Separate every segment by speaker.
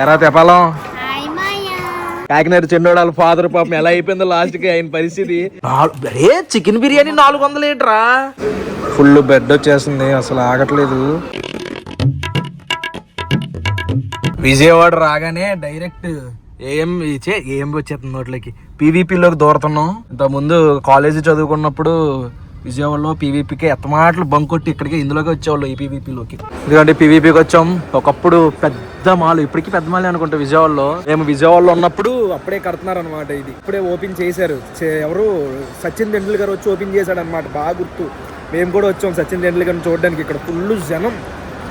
Speaker 1: ఎరా తెపాలం కాకినాడ చెన్నోడాల ఫాదర్ పాపం ఎలా అయిపోయిందో లాస్ట్ కి ఆయన పరిస్థితి. చికెన్ బిర్యానీ 400 ఏంట్రా? ఫుల్ బెడ్ వచ్చేస్తుంది, అసలు ఆగట్లేదు. విజయవాడ రాగానే డైరెక్ట్ ఏం వచ్చేస్తుంది నోట్లకి. పీవీపీలోకి దూరుతున్నాం. ఇంత ముందు కాలేజీ చదువుకున్నప్పుడు విజయవాడలో పీవీపీకి ఎత్తమాటలు బంక్ కొట్టి ఇక్కడికి ఇందులోకి వచ్చేవాళ్ళు, ఈ పీవీపీలోకి. ఎందుకంటే పీవీపీకి వచ్చాం. ఒకప్పుడు పెద్ద మాల్, ఇప్పటికీ పెద్ద మాల్ అనుకుంటా విజయవాడలో. మేము విజయవాడలో ఉన్నప్పుడు అప్పుడే కడుతున్నారు అనమాట. ఇది ఇప్పుడే ఓపెన్ చేశారు. ఎవరు సచిన్ టెండూల్కర్ వచ్చి ఓపెన్ చేశాడు అనమాట, బాగా గుర్తు. మేము కూడా వచ్చాం సచిన్ టెండూల్కర్ని చూడడానికి. ఇక్కడ ఫుల్ జనం,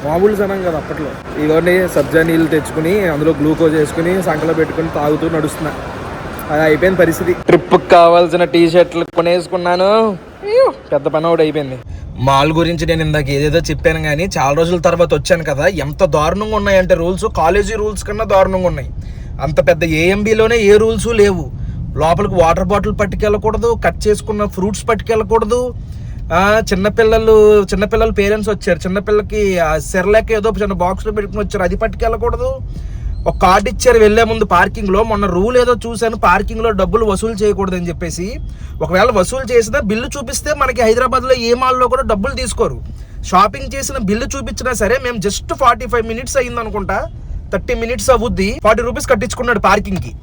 Speaker 1: మామూలు జనం కదా అప్పట్లో. ఇవన్నీ సబ్జా నీళ్ళు తెచ్చుకుని అందులో గ్లూకోజ్ వేసుకుని సంకలో పెట్టుకుని తాగుతూ నడుస్తున్నా. అది అయిపోయిన పరిస్థితి. ట్రిప్కి కావాల్సిన టీ షర్ట్లు కొనేసుకున్నాను. పెద్ద పని ఒకటి అయిపోయింది. మాల్ గురించి నేను ఇందాక ఏదేదో చెప్పాను కానీ చాలా రోజుల తర్వాత వచ్చాను కదా, ఎంత దారుణంగా ఉన్నాయంటే రూల్స్ కాలేజీ రూల్స్ కన్నా దారుణంగా ఉన్నాయి. అంత పెద్ద ఏఎంబీలోనే ఏ రూల్స్ లేవు. లోపలికి వాటర్ బాటిల్ పట్టుకెళ్ళకూడదు, కట్ చేసుకున్న ఫ్రూట్స్ పట్టుకెళ్ళకూడదు. చిన్నపిల్లలు పేరెంట్స్ వచ్చారు, చిన్నపిల్లకి సెర్లాక్ ఏదో చిన్న బాక్స్లో పెట్టుకుని వచ్చారు, అది పట్టుకెళ్ళకూడదు. ఒక కార్డు ఇచ్చారు వెళ్లే ముందు పార్కింగ్లో. మొన్న రూల్ ఏదో చూశాను, పార్కింగ్లో డబ్బులు వసూలు చేయకూడదు అని చెప్పేసి. ఒకవేళ వసూలు చేసినా బిల్లు చూపిస్తే మనకి హైదరాబాద్లో ఏ మాల్లో కూడా డబ్బులు తీసుకోరు. షాపింగ్ చేసిన బిల్లు చూపించినా సరే, మేము జస్ట్ 45 మినిట్స్ అయ్యింది అనుకుంటా, 30 మినిట్స్ అవుద్ది, 40 రూపీస్ కట్టించుకున్నాడు పార్కింగ్కి.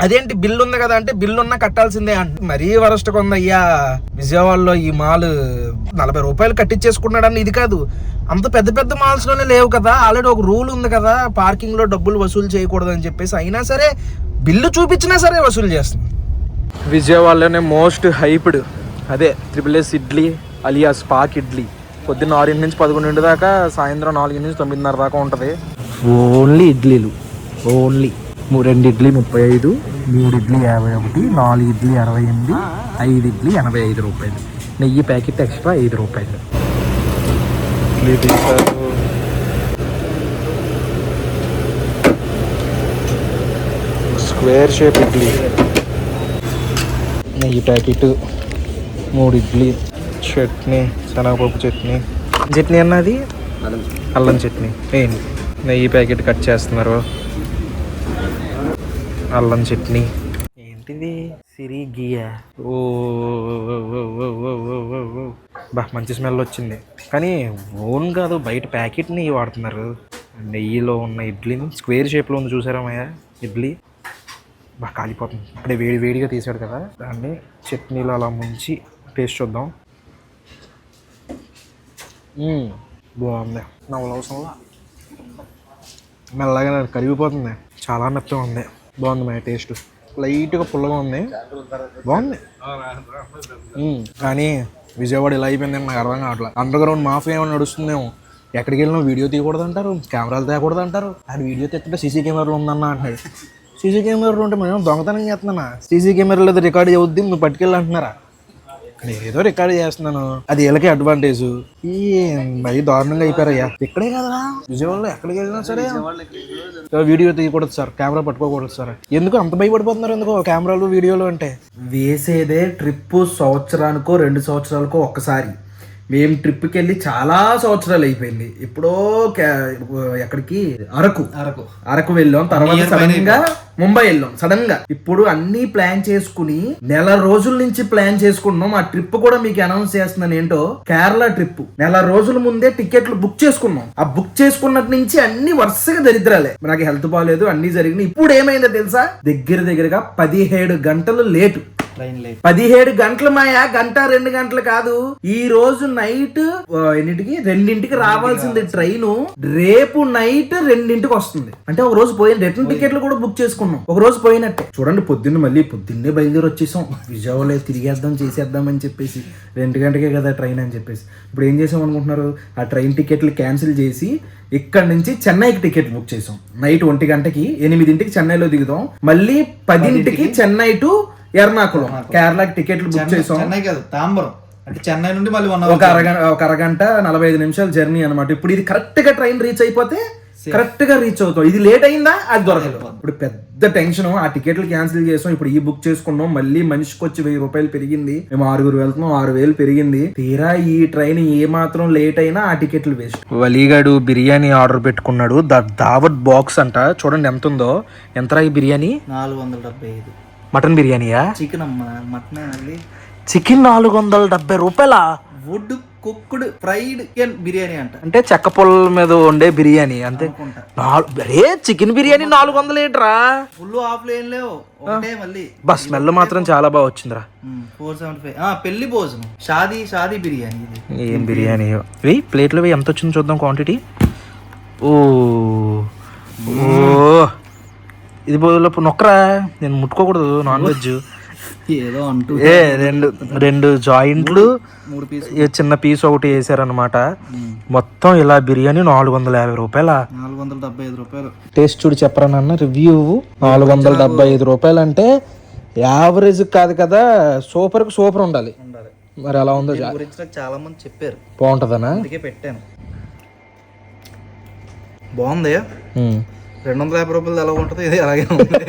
Speaker 1: అదేంటి బిల్లు ఉంది కదా అంటే, బిల్లు ఉన్నా కట్టాల్సిందే అంట. మరీ వరస్ట్గా ఉందయ్యా విజయవాడలో ఈ మాల్. 40 రూపాయలు కట్టించేసుకున్నాడని ఇది కాదు, అంత పెద్ద పెద్ద మాల్స్ లోనే లేవు కదా. ఆల్రెడీ ఒక రూల్ ఉంది కదా, పార్కింగ్ లో డబ్బులు వసూలు చేయకూడదు అని చెప్పేసి. అయినా సరే బిల్లు చూపించినా సరే వసూలు చేస్తుంది. విజయవాడలోనే మోస్ట్ హైప్డ్ అదే SSS ఇడ్లీ అలియాస్ పాక్ ఇడ్లీ. పొద్దున్న 6 నుంచి 11 దాకా, సాయంత్రం 4 నుంచి 9:30 దాకా ఉంటుంది. ఓన్లీ ఇడ్లీలు, ఓన్లీ 2 ఇడ్లీ 35, 3 ఇడ్లీ 51, 4 ఇడ్లీ 68, 5 ఇడ్లీ 85 రూపాయలు. నెయ్యి ప్యాకెట్ ఎక్స్ట్రా 5 రూపాయలు. ఇడ్లీ తీశారు. స్క్వేర్ షేప్ ఇడ్లీ, నెయ్యి ప్యాకెట్, 3 ఇడ్లీ, చట్నీ, శనగపప్పు చట్నీ. చట్నీ అన్నది అల్లం చట్నీ. నెయ్యి ప్యాకెట్ కట్ చేస్తున్నారు, అల్లం చట్నీ. ఏంటిది సిరి గియా? ఓ బా మంచి స్మెల్ వచ్చింది. కానీ ఓన్ కాదు, బయట ప్యాకెట్ నెయ్యి వాడుతున్నారు. నెయ్యిలో ఉన్న ఇడ్లీని స్క్వేర్ షేప్లో ఉంది చూసారా మయ్య ఇడ్లీ. బాగా కాలిపోతుంది. అంటే వేడిగా తీసాడు కదా, దాన్ని చట్నీలో అలా ముంచి టేస్ట్ చూద్దాం. బాగుంది. నవ్వులవసరంలా మెల్లగా కరిగిపోతుంది. చాలా మెత్తగా ఉంది. బాగుంది మా టేస్ట్. లైట్గా పుల్లగా ఉంది, బాగుంది. కానీ విజయవాడ ఇలా అయిపోయిందని నాకు అర్థం కావట్లేదు. అండర్ గ్రౌండ్ మాఫియా ఏమైనా నడుస్తుందేమో. ఎక్కడికి వెళ్ళినా వీడియో తీయకూడదు అంటారు, కెమెరాలు తేకూడదు అంటారు. అది వీడియో తెచ్చుకుంటే సీసీ కెమెరాలు ఉందన్న అంటున్నాడు. సీసీ కెమెరాలు ఉంటే మేము దొంగతనం చేస్తున్నానా? సీసీ కెమెరాలో రికార్డ్ అవుద్ది, నువ్వు పట్టుకెళ్ళి అంటున్నారా? ఏదో రికార్డ్ చేస్తున్నాను, అది వీళ్ళకి అడ్వాంటేజ్. ఈ మరి దారుణంగా అయిపోయారయ్యా. ఇక్కడే కదా విజయవాడలో ఎక్కడికి వెళ్ళినా సరే వీడియో తీయకూడదు సార్, కెమెరా పట్టుకోకూడదు సార్. ఎందుకు అంత భయపడిపోతున్నారు? ఎందుకో కెమెరాలు వీడియోలు అంటే. వేసేదే ట్రిప్ సంవత్సరానికో 2 సంవత్సరాలకో ఒక్కసారి. మేము ట్రిప్కి వెళ్ళి చాలా సంవత్సరాలు అయిపోయింది. ఎప్పుడో ఎక్కడికి అరకు వెళ్ళాం. తర్వాత సడన్ గా ముంబై వెళ్ళాం. సడన్ గా ఇప్పుడు అన్ని ప్లాన్ చేసుకుని నెల రోజుల నుంచి ప్లాన్ చేసుకున్నాం. ఆ ట్రిప్ కూడా మీకు అనౌన్స్ చేస్తున్నాను ఏంటో. కేరళ ట్రిప్ నెల రోజుల ముందే టికెట్లు బుక్ చేసుకున్నాం. ఆ బుక్ చేసుకున్నట్టు నుంచి అన్ని వరుసగా దరిద్రాలే. నాకు హెల్త్ బాగాలేదు, అన్ని జరిగినాయి. ఇప్పుడు ఏమైందో తెలుసా? దగ్గరగా 17 గంటలు లేటు. 17 గంటలు మాయా, 1-2 గంటలు కాదు. ఈ రోజు నైట్ 2ంటికి రావాల్సింది ట్రైన్, రేపు నైట్ 2ంటికి వస్తుంది. అంటే ఒక రోజు పోయిన రిటర్న్ టికెట్లు కూడా బుక్ చేసుకున్నాం. ఒక రోజు పోయినట్టే. చూడండి, పొద్దున్నే బయలుదేరి వచ్చేసాం. విజయవాడలో తిరిగేద్దాం చేసేద్దాం అని చెప్పేసి. 2 గంటకే కదా ట్రైన్ అని చెప్పేసి. ఇప్పుడు ఏం చేసాం అనుకుంటున్నారు? ఆ ట్రైన్ టికెట్లు క్యాన్సిల్ చేసి ఇక్కడ నుంచి చెన్నైకి టికెట్ బుక్ చేసాం. నైట్ 1 గంటకి, 8ంటికి చెన్నైలో దిగుదాం. మళ్ళీ 10ంటికి చెన్నై టు ఎర్నాకుళం కేరళకి టికెట్లు బుక్ చేసాం.
Speaker 2: చెన్నై కాదు, తాంబరం. అంటే చెన్నై నుండి మళ్ళీ
Speaker 1: ఒక అరగంట 45 నిమిషాలు జర్నీ అనమాట. ఇప్పుడు ఇది కరెక్ట్ గా ట్రైన్ రీచ్ అయిపోతే కరెక్ట్ గా రీచ్ అవుతాం. ఇది లేట్ అయిందా అది దొరకదు. ఇప్పుడు పెద్ద టెన్షన్, ఆ టికెట్లు క్యాన్సిల్ చేసాం, ఇప్పుడు ఈ బుక్ చేసుకున్నాం, మళ్ళీ మనిషికి వచ్చి 1000 రూపాయలు పెరిగింది, మేము 6 వెళ్తున్నాం, 6000 పెరిగింది. తీరా ఈ ట్రైన్ ఏ మాత్రం లేట్ అయినా ఆ టికెట్లు వేస్ట్. వలీగాడు బిర్యానీ ఆర్డర్ పెట్టుకున్నాడు, దావత్ బాక్స్ అంట. చూడండి ఎంత ఉందో. ఎంతరా ఈ బిర్యానీ?
Speaker 2: 475.
Speaker 1: మటన్ బిర్యానీయా?
Speaker 2: చికెన్ అమ్మా, మటన్.
Speaker 1: చికెన్ 470 రూపాయలా?
Speaker 2: Wood cooked fried chicken biryani అంట.
Speaker 1: అంటే చెక్క పొల్ల మీద వండే బిర్యానీ అంతే. అరే చికెన్ బిర్యానీ 400 ఏంట్రా?
Speaker 2: ఫుల్ ఆఫ్ లేన్ లేవు ఒకటే. మళ్ళీ
Speaker 1: బస్ స్మెల్ మాత్రం చాలా బాగా వచ్చిందిరా.
Speaker 2: 475. పెళ్లి భోజనం షాదీ బిర్యానీ. ఇది
Speaker 1: ఏం బిర్యానీ? ప్లేట్లో ఎంత వచ్చిందో చూద్దాం క్వాంటిటీ. ఓ ఇది నొక్కరా, నేను ముట్టుకోకూడదు నాన్ వెజ్.
Speaker 2: ఏదో అంటూ
Speaker 1: రెండు జాయింట్లు,
Speaker 2: 3 పీసులు,
Speaker 1: చిన్న పీస్ ఒకటి వేసారనమాట. మొత్తం ఇలా బిర్యానీ 450 రూపాయల?
Speaker 2: 475 రూపాయలు.
Speaker 1: టేస్ట్ చూడు చెప్పరా నాన్న, రివ్యూ. 475 రూపాయలు అంటే యావరేజ్ కాదు కదా, సూపర్ కు సూపర్ ఉండాలి. మరి అలా ఉందో
Speaker 2: గురించి నాకు చాలా మంది చెప్పారు
Speaker 1: బాగుంటదనా,
Speaker 2: అందుకే పెట్టాను. బాగుంది. 250 రూపాయలు ఎలా ఉంటుంది, ఇది అలాగే ఉంది.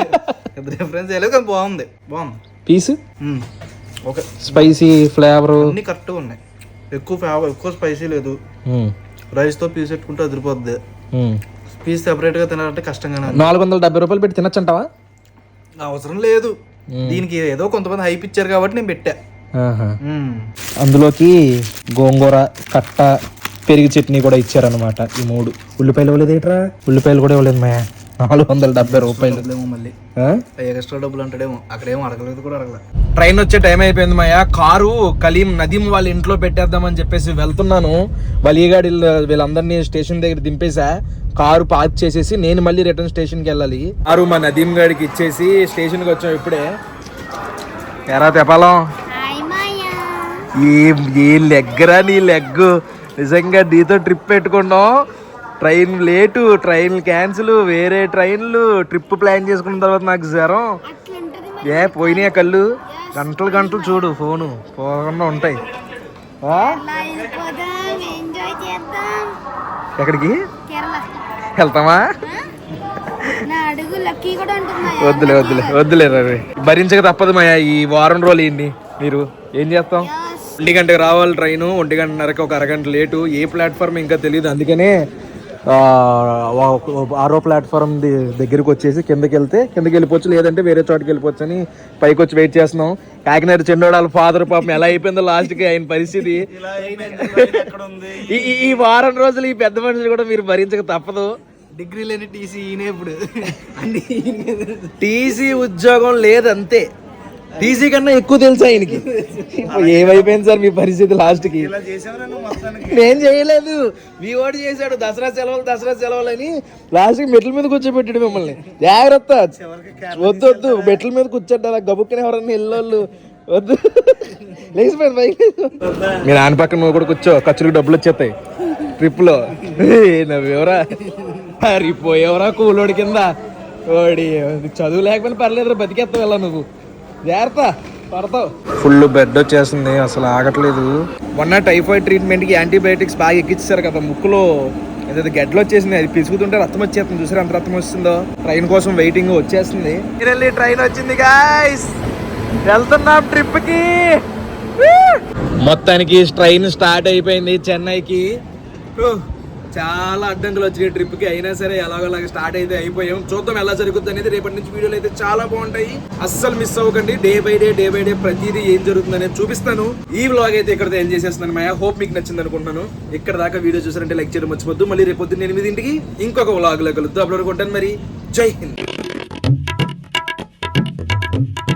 Speaker 2: డిఫరెన్స్ లేదు కానీ బాగుంది.
Speaker 1: పీస్
Speaker 2: ఓకే,
Speaker 1: స్పైసీ ఫ్లేవర్
Speaker 2: అన్ని కరెక్ట్గా ఉన్నాయి. ఎక్కువ స్పైసీ లేదు. రైస్ తో పీస్ పెట్టుకుంటే అదిరిపోద్ది. పీస్ సెపరేట్ గా తినాలంటే కష్టంగానే.
Speaker 1: 470 రూపాయలు పెట్టి తినచ్చంటావా?
Speaker 2: అవసరం లేదు, దీనికి ఏదో కొంతమంది హైప్ ఇచ్చారు కాబట్టి నేను పెట్టా.
Speaker 1: అందులోకి గోంగూర కట్ట పెరుగు చట్నీ కూడా ఇచ్చారనమాట. ఈ 3 ఉల్లిపాయలు ఇవ్వలేదేట్రా? ఉల్లిపాయలు కూడా ఇవ్వలేదు మా. 470 రూపాయలు
Speaker 2: మళ్ళీ ఎక్స్ట్రా డబ్బులు అంటాడేమో, అక్కడేమో అడగలేదు కూడా అడగలేదు.
Speaker 1: ట్రైన్ వచ్చే టైం అయిపోయింది మాయా. కారు కలీం నదీం వాళ్ళ ఇంట్లో పెట్టేద్దామని చెప్పేసి వెళ్తున్నాను. వలీగాడి వీళ్ళందరినీ స్టేషన్ దగ్గర దింపేసా, కారు పార్క్ చేసేసి నేను మళ్ళీ రిటర్న్ స్టేషన్కి వెళ్ళాలి. కారు మా నదీం గాడికి ఇచ్చేసి స్టేషన్కి వచ్చాం ఇప్పుడే. ఎరా తెపాలం, ఏ లెగ్గరా నీ లెగ్గు. నిజంగా నీతో ట్రిప్ పెట్టుకున్నాం, ట్రైన్ లేటు, ట్రైన్ క్యాన్సిల్, వేరే ట్రైన్లు, ట్రిప్ ప్లాన్ చేసుకున్న తర్వాత నాకు జ్వరం. పోయినాయా కళ్ళు? గంటలు చూడు ఫోను పోకుండా ఉంటాయి. ఎక్కడికి వెళ్తామా? వద్దులే రవి, భరించక తప్పదు మాయా. ఈ వారం రోజులు ఏంటి, మీరు ఏం చేస్తాం? 1 గంటకి రావాలి ట్రైను, 1 గంటన్నరకి ఒక అరగంట లేటు. ఏ ప్లాట్ఫామ్ ఇంకా తెలియదు, అందుకనే 6వ ప్లాట్ఫామ్ దగ్గరికి వచ్చేసి కిందకి వెళ్ళిపోవచ్చు, లేదంటే వేరే చోటుకి వెళ్ళిపోవచ్చు అని పైకి వచ్చి వెయిట్ చేస్తున్నాం. కాకినాడ చెండోడు వాళ్ళ ఫాదర్ పాపం ఎలా అయిపోయిందో లాస్ట్కి ఆయన పరిస్థితి. ఈ వారం రోజులు ఈ పెద్ద మనుషులు కూడా మీరు భరించక తప్పదు.
Speaker 2: డిగ్రీ లేని టీసీ ఈయనే ఇప్పుడు.
Speaker 1: టీసీ ఉద్యోగం లేదంతే, టీసీ కన్నా ఎక్కువ తెలుసా ఆయనకి. ఏమైపోయింది సార్ మీ పరిస్థితి లాస్ట్కి? నేను చేయలేదు, మీ వాడు చేశాడు. దసరా సెలవులు అని లాస్ట్కి మెట్ల మీద కూర్చోబెట్టాడు మిమ్మల్ని. జాగ్రత్త, వద్దు మెట్ల మీద కూర్చోండి, అలా గబుక్కుని ఎవరన్నా వెళ్ళోళ్ళు వద్దు. లేచిపోయింది బైక్. మీ నాన్న పక్కన నువ్వు కూడా కూర్చో, ఖర్చులకు డబ్బులు వచ్చేస్తాయి ట్రిప్లో. నవ్వెవరా పోయేవరా కూలోడి కింద. ఓడి చదువు లేకపోయినా పర్లేదు, బతికేస్తావు వెళ్ళా నువ్వు, జాగ్రత్త పడతావు. ఫుల్ బెడ్ వచ్చేస్తుంది, అసలు ఆగట్లేదు. మొన్న టైఫాయిడ్ ట్రీట్మెంట్కి యాంటీబయాటిక్స్ బాగా ఎక్కిచ్చారు కదా, ముక్కులో ఏదైతే గడ్డలు వచ్చేసింది, అది పిసుకుతుంటే రక్తం వచ్చేస్తుంది. చూసారు ఎంత రక్తం వస్తుందో. ట్రైన్ కోసం వెయిటింగ్, వచ్చేస్తుంది. ట్రైన్ వచ్చింది గాయ్స్, వెళ్తున్నాం ట్రిప్కి. మొత్తానికి ట్రైన్ స్టార్ట్ అయిపోయింది చెన్నైకి. చాలా అడ్డంకులు వచ్చినాయి ట్రిప్కి, అయినా సరే ఎలాగోలాగా స్టార్ట్ అయితే అయిపోయాం. చూద్దాం ఎలా జరుగుతుంది అనేది. రేపటి నుంచి వీడియోలు అయితే చాలా బాగుంటాయి, అస్సలు మిస్ అవ్వకండి. డే బై డే ప్రతిదీ ఏం జరుగుతుంది అనేది చూపిస్తాను. ఈ వ్లాగ్ అయితే ఇక్కడ ఎంజాయ్ చేస్తున్నాను మాయా. హోప్ మీకు నచ్చింది అనుకుంటున్నాను. ఇక్కడ దాకా వీడియో చూసారంటే లైక్ చేయడం మర్చిపోద్దు. మళ్ళీ రేపు పొద్దున్న 8 ఇంకొక వ్లాగ్ లో కలుద్దాం. అప్పుడు అనుకుంటాను మరి. జై హింద్.